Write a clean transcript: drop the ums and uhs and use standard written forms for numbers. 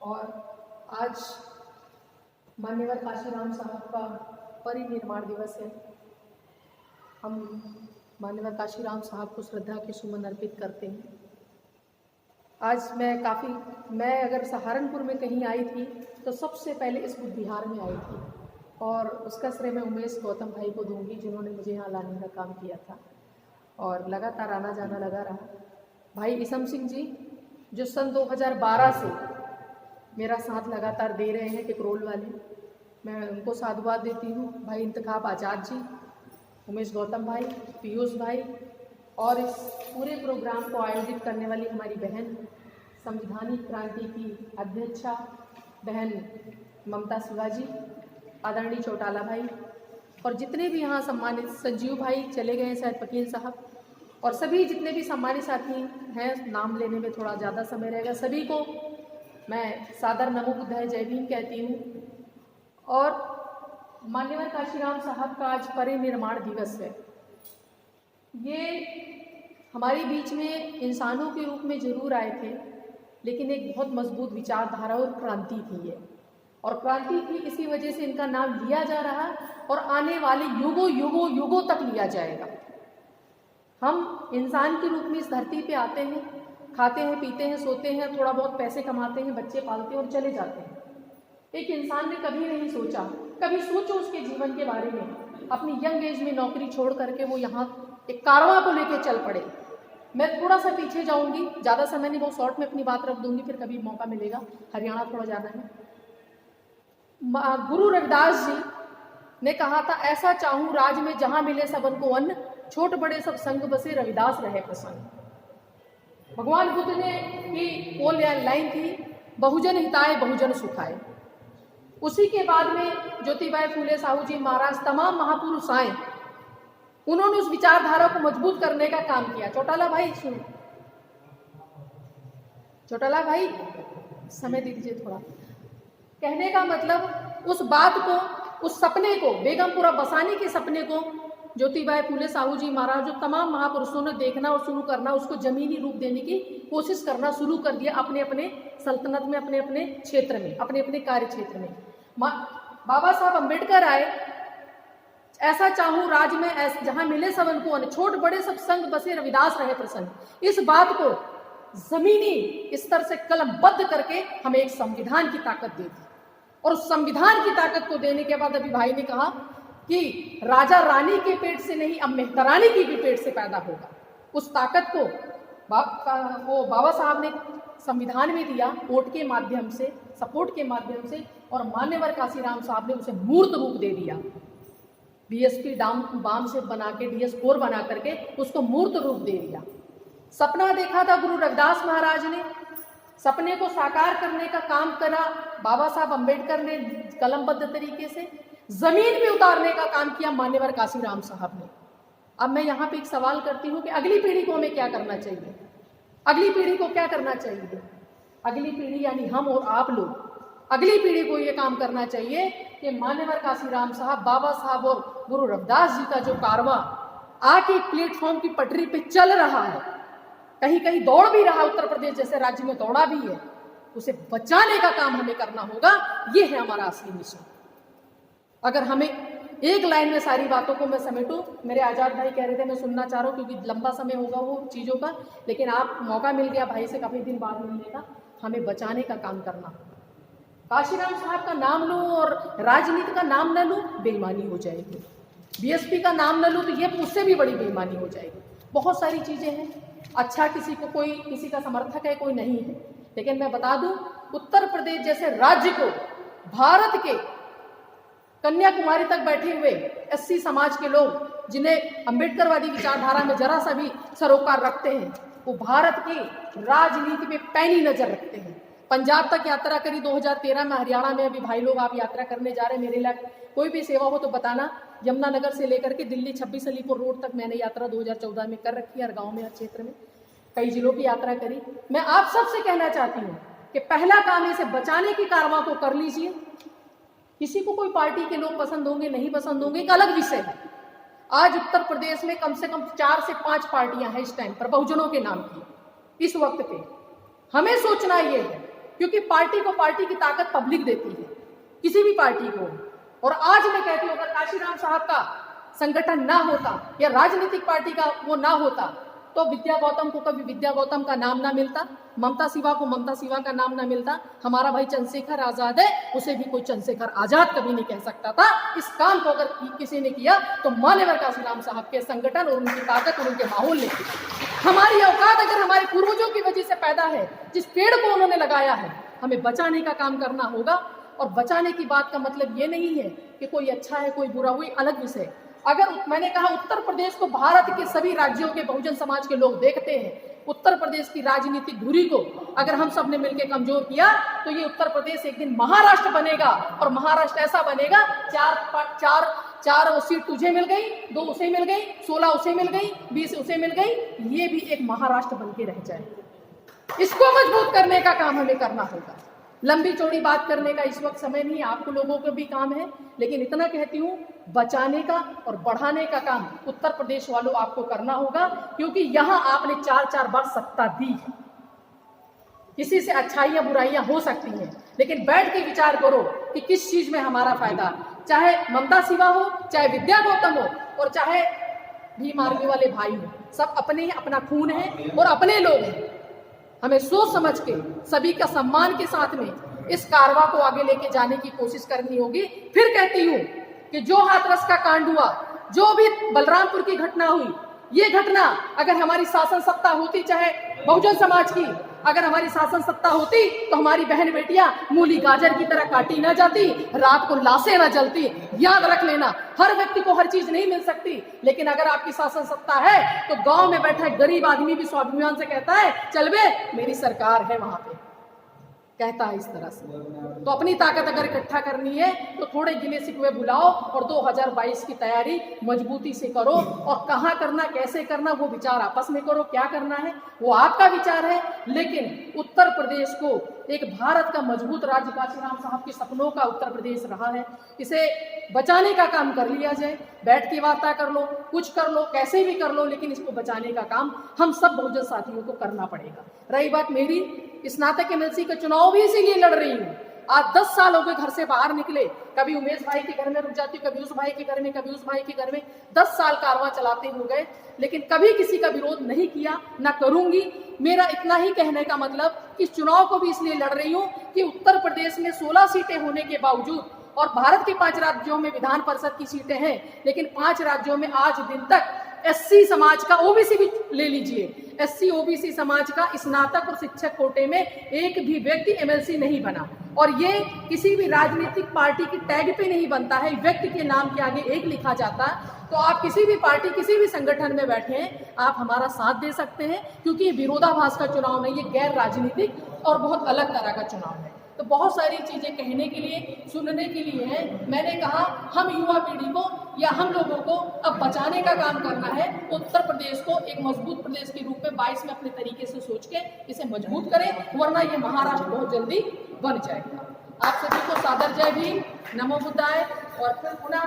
और आज मान्यवर काशीराम साहब का परिनिर्वाण दिवस है। हम मान्यवर काशीराम साहब को श्रद्धा के सुमन अर्पित करते हैं। आज मैं अगर सहारनपुर में कहीं आई थी तो सबसे पहले इस बुद्ध विहार में आई थी और उसका श्रेय मैं उमेश गौतम भाई को दूंगी, जिन्होंने मुझे यहाँ लाने का काम किया था और लगातार आना जाना लगा रहा। भाई ईसम सिंह जी जो सन 2012 से मेरा साथ लगातार दे रहे हैं टिकरोल वाले, मैं उनको साधुवाद देती हूँ। भाई इंतखाब आज़ाद जी, उमेश गौतम भाई, पीयूष भाई और इस पूरे प्रोग्राम को आयोजित करने वाली हमारी बहन संविधानिक क्रांति की अध्यक्षा बहन ममता शिवाजी, आदरणीय चौटाला भाई और जितने भी यहाँ सम्मानित संजीव भाई चले गए हैं शायद, वकील साहब और सभी जितने भी सम्मानित साथी हैं, नाम लेने में थोड़ा ज़्यादा समय रहेगा, सभी को मैं सादर नमो बुद्धाय जय भीम कहती हूँ। और मान्यवर काशीराम साहब का आज परिनिर्वाण दिवस है। ये हमारे बीच में इंसानों के रूप में जरूर आए थे, लेकिन एक बहुत मजबूत विचारधारा और क्रांति थी ये, और क्रांति थी इसी वजह से इनका नाम लिया जा रहा और आने वाले युगों युगों युगों तक लिया जाएगा। हम इंसान के रूप में इस धरती पे आते हैं, खाते हैं, पीते हैं, सोते हैं, थोड़ा बहुत पैसे कमाते हैं, बच्चे पालते हैं और चले जाते हैं। एक इंसान ने कभी नहीं सोचा, कभी सोचो उसके जीवन के बारे में। अपनी यंग एज में नौकरी छोड़ करके वो यहाँ एक कारवां को लेके चल पड़े। मैं थोड़ा सा पीछे जाऊंगी, ज़्यादा समय नहीं, बहुत शॉर्ट में अपनी बात रख दूंगी, फिर कभी मौका मिलेगा। हरियाणा थोड़ा जाना है। गुरु रविदास जी ने कहा था, ऐसा चाहूं राज में जहां मिले सबन को अन्न, छोट बड़े सब संग बसे रविदास रहे प्रसन्न। भगवान बुद्ध ने की वो लाइन थी, बहुजन हिताय बहुजन सुखाय। उसी के बाद में ज्योतिबा फूले साहू जी महाराज, तमाम महापुरुष आए, उन्होंने उस विचारधारा को मजबूत करने का काम किया। चौटाला भाई सुनो, चौटाला भाई समय दे दीजिए थोड़ा। कहने का मतलब उस बात को, उस सपने को, बेगमपुरा बसाने के सपने को ज्योतिबा फूले साहू जी महाराज, जो तमाम महापुरुषों ने देखना और शुरू करना, उसको जमीनी रूप देने की कोशिश करना शुरू कर दिया अपने अपने सल्तनत में, अपने अपने क्षेत्र में, अपने अपने कार्य क्षेत्र में। बाबा साहब अम्बेडकर आए, ऐसा चाहूं राज में जहां मिले सबन को अन्न, छोट बड़े सब संग बसे रविदास रहे प्रसन्न। इस बात को जमीनी स्तर से कलमबद्ध करके हमें एक संविधान की ताकत दे दी, और उस संविधान की ताकत को देने के बाद अभी भाई ने कहा कि राजा रानी के पेट से नहीं, अब मेहतरानी की भी पेट से पैदा होगा। उस ताकत को वो बाबा साहब ने संविधान में दिया, वोट के माध्यम से, सपोर्ट के माध्यम से, और मान्यवर काशीराम साहब ने उसे मूर्त रूप दे दिया। बीएसपी बाम से बना के DS4 बना करके उसको मूर्त रूप दे दिया। सपना देखा था गुरु रविदास महाराज ने, सपने को साकार करने का काम करा बाबा साहब अम्बेडकर ने, कलमबद्ध तरीके से जमीन पे उतारने का काम किया मान्यवर काशीराम साहब ने। अब मैं यहाँ पे एक सवाल करती हूँ कि अगली पीढ़ी को हमें क्या करना चाहिए? अगली पीढ़ी को क्या करना चाहिए? अगली पीढ़ी यानी हम और आप लोग, अगली पीढ़ी को ये काम करना चाहिए कि मान्यवर काशीराम साहब, बाबा साहब और गुरु रविदास जी का जो कारवां आके प्लेटफॉर्म की पटरी पे चल रहा है, कहीं कहीं दौड़ भी रहा, उत्तर प्रदेश जैसे राज्य में दौड़ा भी है, उसे बचाने का काम हमें करना होगा। ये है हमारा असली मिशन। अगर हमें एक लाइन में सारी बातों को मैं समेटूं, मेरे आजाद भाई कह रहे थे, मैं सुनना चाह रहा हूं क्योंकि लंबा समय होगा वो चीजों का, लेकिन आप मौका मिल गया भाई से काफी दिन बाद मिलने का, हमें बचाने का काम करना। काशीराम साहब का नाम लूं और राजनीति का नाम न लूं, बेईमानी हो जाएगी। बीएसपी का नाम न लूं तो ये उससे भी बड़ी बेईमानी हो जाएगी। बहुत सारी चीजें हैं, अच्छा किसी को, कोई किसी का समर्थक है, कोई नहीं है, लेकिन मैं बता दूं, उत्तर प्रदेश जैसे राज्य को भारत के कन्याकुमारी तक बैठे हुए SC समाज के लोग, जिन्हें अम्बेडकरवादी विचारधारा में जरा सा भी सरोकार रखते हैं, वो भारत की राजनीति में पैनी नजर रखते हैं। पंजाब तक यात्रा करी 2013 में, हरियाणा में अभी भाई लोग आप यात्रा करने जा रहे हैं, मेरे लिए कोई भी सेवा हो तो बताना। यमुनानगर से लेकर के दिल्ली 26 अलीपुर रोड तक मैंने यात्रा 2014 में कर रखी है, हर गाँव में, हर क्षेत्र में कई जिलों की यात्रा करी। मैं आप सबसे कहना चाहती हूँ कि पहला काम इसे बचाने की कारवां को कर लीजिए। किसी को कोई पार्टी के लोग पसंद होंगे, नहीं पसंद होंगे, एक अलग विषय है। आज उत्तर प्रदेश में कम से कम 4 से 5 पार्टियां हैं इस टाइम पर बहुजनों के नाम की। इस वक्त पे हमें सोचना ये है क्योंकि पार्टी को पार्टी की ताकत पब्लिक देती है, किसी भी पार्टी को। और आज मैं कहती हूँ अगर काशीराम साहब का संगठन ना होता या राजनीतिक पार्टी का वो ना होता तो विद्या गौतम को कभी विद्या गौतम का नाम ना मिलता, ममता शिवा को ममता शिवा का नाम ना मिलता। हमारा भाई चंद्रशेखर आजाद है, उसे भी कोई चंद्रशेखर आजाद कभी नहीं कह सकता था। इस काम को अगर किसी ने किया तो मान्यवर काशीराम साहब के संगठन और उनकी ताकत और उनके माहौल ने किया। हमारी औकात अगर हमारे पूर्वजों की वजह से पैदा है, जिस पेड़ को उन्होंने लगाया है, हमें बचाने का काम करना होगा। और बचाने की बात का मतलब ये नहीं है कि कोई अच्छा है कोई बुरा, हुई अलग विषय। अगर मैंने कहा उत्तर प्रदेश को भारत के सभी राज्यों के बहुजन समाज के लोग देखते हैं, उत्तर प्रदेश की राजनीतिक धुरी को अगर हम सब ने मिलकर कमजोर किया तो ये उत्तर प्रदेश एक दिन महाराष्ट्र बनेगा। और महाराष्ट्र ऐसा बनेगा, चार सीट तुझे मिल गई, 2 उसे मिल गई, 16 उसे मिल गई, 20 उसे मिल गई, ये भी एक महाराष्ट्र बन के रह जाएगा। इसको मजबूत करने का काम हमें करना होगा। लंबी चौड़ी बात करने का इस वक्त समय नहीं, आपको लोगों को भी काम है, लेकिन इतना कहती हूँ बचाने का और बढ़ाने का काम उत्तर प्रदेश वालों आपको करना होगा, क्योंकि यहां आपने 4 बार सत्ता दी है। किसी से अच्छाइयां बुराइयां हो सकती हैं, लेकिन बैठ के विचार करो कि किस चीज में हमारा फायदा, चाहे ममता शिवा हो, चाहे विद्या गौतम हो और चाहे भीम आर्मी वाले भाई हो, सब अपने ही अपना खून है और अपने लोग हैं। हमें सोच समझ के सभी का सम्मान के साथ में इस कारवा को आगे लेके जाने की कोशिश करनी होगी। फिर कहती हूँ कि जो हाथरस का कांड हुआ, जो भी बलरामपुर की घटना हुई, ये घटना अगर हमारी शासन सत्ता होती, चाहे बहुजन समाज की अगर हमारी शासन सत्ता होती, तो हमारी बहन बेटियां मूली गाजर की तरह काटी ना जाती, रात को लाशें ना जलती। याद रख लेना, हर व्यक्ति को हर चीज नहीं मिल सकती, लेकिन अगर आपकी शासन सत्ता है तो गांव में बैठा गरीब आदमी भी स्वाभिमान से कहता है चल बे मेरी सरकार है, वहां पे कहता है इस तरह से। तो अपनी ताकत अगर इकट्ठा करनी है तो थोड़े गिने सिकवे भुलाओ और 2022 की तैयारी मजबूती से करो। और कहाँ करना, कैसे करना, वो विचार आपस में करो। क्या करना है वो आपका विचार है, लेकिन उत्तर प्रदेश को एक भारत का मजबूत राज्य, काशीराम साहब के सपनों का उत्तर प्रदेश रहा है, इसे बचाने का काम कर लिया जाए। बैठ के वार्ता कर लो, कुछ कर लो, कैसे भी कर लो, लेकिन इसको बचाने का काम हम सब बहुजन साथियों को करना पड़ेगा। रही बात मेरी, स्नातक एमएलसी का चुनाव भी इसीलिए लड़ रही हूँ। आज 10 साल हो गए घर से बाहर निकले, कभी उमेश भाई के घर में रुक जाती हूँ, कभी उस भाई के घर में, कभी उस भाई के घर में। 10 साल कारवां चलाते हो गए, लेकिन कभी किसी का विरोध नहीं किया, ना करूंगी। मेरा इतना ही कहने का मतलब इस चुनाव को भी इसलिए लड़ रही हूँ कि उत्तर प्रदेश में 16 सीटें होने के बावजूद और भारत के 5 राज्यों में विधान परिषद की सीटें हैं, लेकिन 5 राज्यों में आज दिन तक एससी समाज का, ओबीसी भी ले लीजिए, एससी ओबीसी समाज का स्नातक और शिक्षक कोटे में एक भी व्यक्ति एमएलसी नहीं बना। और ये किसी भी राजनीतिक पार्टी की टैग पे नहीं बनता है, व्यक्ति के नाम के आगे एक लिखा जाता है। तो आप किसी भी पार्टी, किसी भी संगठन में बैठे हैं, आप हमारा साथ दे सकते हैं, क्योंकि ये विरोधाभास का चुनाव नहीं, ये गैर राजनीतिक और बहुत अलग तरह का चुनाव है। तो बहुत सारी चीजें कहने के लिए, सुनने के लिए है। मैंने कहा हम युवा पीढ़ी को या हम लोगों को अब बचाने का काम करना है। उत्तर प्रदेश को एक मजबूत प्रदेश के रूप में 22 में अपने तरीके से सोच के इसे मजबूत करें, वरना ये महाराष्ट्र बहुत जल्दी बन जाएगा। आप सभी को सादर जय भीम, नमो बुद्धाय। और फिर पुनः